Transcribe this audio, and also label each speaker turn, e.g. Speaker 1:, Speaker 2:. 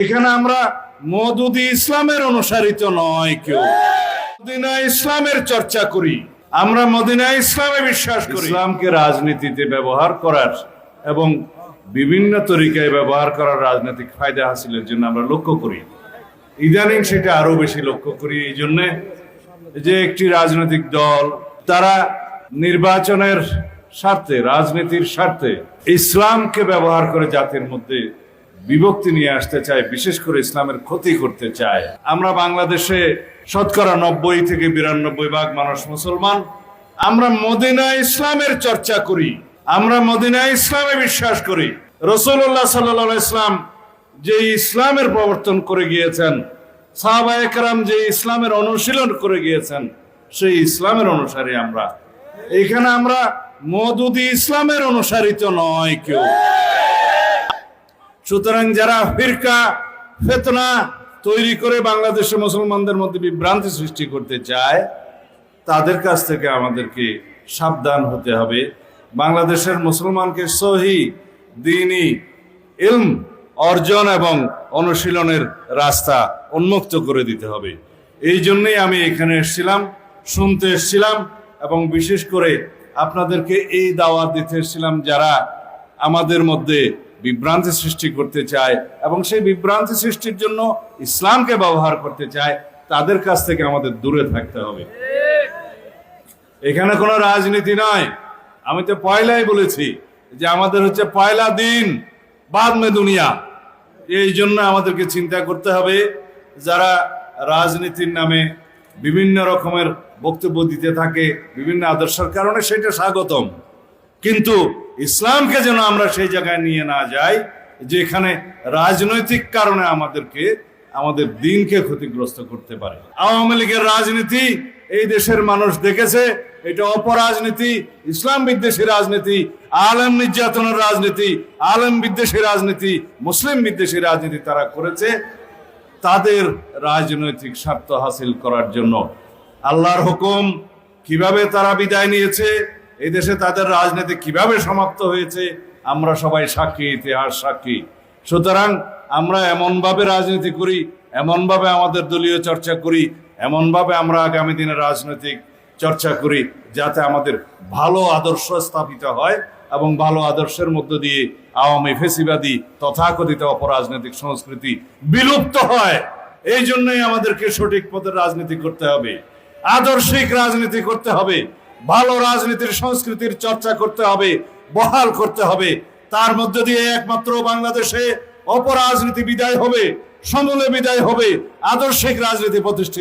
Speaker 1: এখানে আমরা মওদুদি ইসলামের অনুসারিত নয়, কেউ মদিনা ইসলামের চর্চা করি। আমরা মদিনা ইসলামে বিশ্বাস করি। ইসলামকে রাজনীতিতে ব্যবহার করার এবং বিভিন্ন তরিকায় ব্যবহার করার রাজনৈতিক ফায়দা হাসিলের জন্য আমরা লক্ষ্য করি। ইদানিং সেটা আরো বেশি লক্ষ্য করি। এই জন্যে যে একটি রাজনৈতিক দল তারা নির্বাচনের স্বার্থে, রাজনীতির স্বার্থে ইসলামকে ব্যবহার করে জাতির মধ্যে বিভক্তি নিয়ে আসতে চায়, বিশেষ করে ইসলামের ক্ষতি করতে চায়। আমরা বাংলাদেশে শতকরা 90 থেকে 92 ভাগ মানুষ মুসলমান। আমরা মদিনা ইসলামের চর্চা করি, আমরা মদিনা ইসলামে বিশ্বাস করি। রাসূলুল্লাহ সাল্লাল্লাহু আলাইহি ওয়াসাল্লাম যে ইসলামের প্রবর্তন করে গিয়েছেন, সাহাবায়ে কেরাম যে ইসলামের অনুশীলন করে গিয়েছেন, সেই ইসলামের অনুসারী আমরা। এখানে আমরা মওদুদি ইসলামের অনুসারিত নয় কেউ। সুতরাং যারা ফিরকা ফিতনা তৈরি করে বাংলাদেশে মুসলমানদের মধ্যে বিভ্রান্তি সৃষ্টি করতে চায়, তাদের কাছ থেকে আমাদেরকে সাবধান হতে হবে। বাংলাদেশের মুসলমানকে সহি দ্বীনি ইলম অর্জন এবং অনুশীলনের রাস্তা উন্মুক্ত করে দিতে হবে। এই জন্যই আমি এখানে এসেছিলাম, শুনতে এসেছিলাম এবং বিশেষ করে আপনাদেরকে এই দাওয়াত দিতে এসেছিলাম যারা আমাদের মধ্যে বিভ্রান্তি সৃষ্টি করতে চায় এবং সেই বিভ্রান্তি সৃষ্টির জন্য ইসলামকে ব্যবহার করতে চায়, তাদের কাছ থেকে আমাদের দূরে থাকতে হবে। এখানে কোনো রাজনীতি নয়। আমি তো পয়লাই বলেছি যে আমাদের হচ্ছে পয়লা দিন বাদ মে দুনিয়া। এই জন্য আমাদেরকে চিন্তা করতে হবে যারা রাজনীতির নামে বিভিন্ন রকমের বক্তব্য দিতে থাকে বিভিন্ন আদর্শের কারণে, সেটা স্বাগতম, কিন্তু ইসলামকে যেন আমরা সেই জায়গায় নিয়ে না যাই যেখানে রাজনৈতিক কারণে আমাদেরকে আমাদের দিনকে ক্ষতিগ্রস্ত করতে পারে। আওয়ামী লীগের রাজনীতি এই দেশের মানুষ দেখেছে, এটা অপরাজনীতি, ইসলাম বিদ্বেষী রাজনীতি, আলেম নির্যাতনের রাজনীতি, আলেম বিদ্বেষী রাজনীতি, মুসলিম বিদ্বেষী রাজনীতি তারা করেছে তাদের রাজনৈতিক স্বার্থ হাসিল করার জন্য। আল্লাহর হুকুম কিভাবে তারা বিদায় নিয়েছে, এই দেশে তাদের রাজনীতি কিভাবে সমাপ্ত হয়েছে, আমরা সবাই সাক্ষী, ইতিহাস সাক্ষী। সুতরাং আমরা এমনভাবে রাজনীতি করি, এমনভাবে আমাদের দলীয় চর্চা করি, এমনভাবে আমরা আগামী দিনে রাজনৈতিক চর্চা করি যাতে আমাদের ভালো আদর্শ স্থাপিত হয় এবং ভালো আদর্শের মধ্য দিয়ে আওয়ামী ফেসিবাদী তথাকথিত অপরাজনৈতিক সংস্কৃতি বিলুপ্ত হয়। এই জন্যই আমাদেরকে সঠিক পথের রাজনীতি করতে হবে, আদর্শিক রাজনীতি করতে হবে, ভালো রাজনীতির সংস্কৃতির চর্চা করতে হবে, বহাল করতে হবে। তার মধ্য দিয়ে একমাত্র বাংলাদেশে অপরাজনীতি বিদায় হবে, সমূলে বিদায় হবে, আদর্শিক রাজনীতি প্রতিষ্ঠিত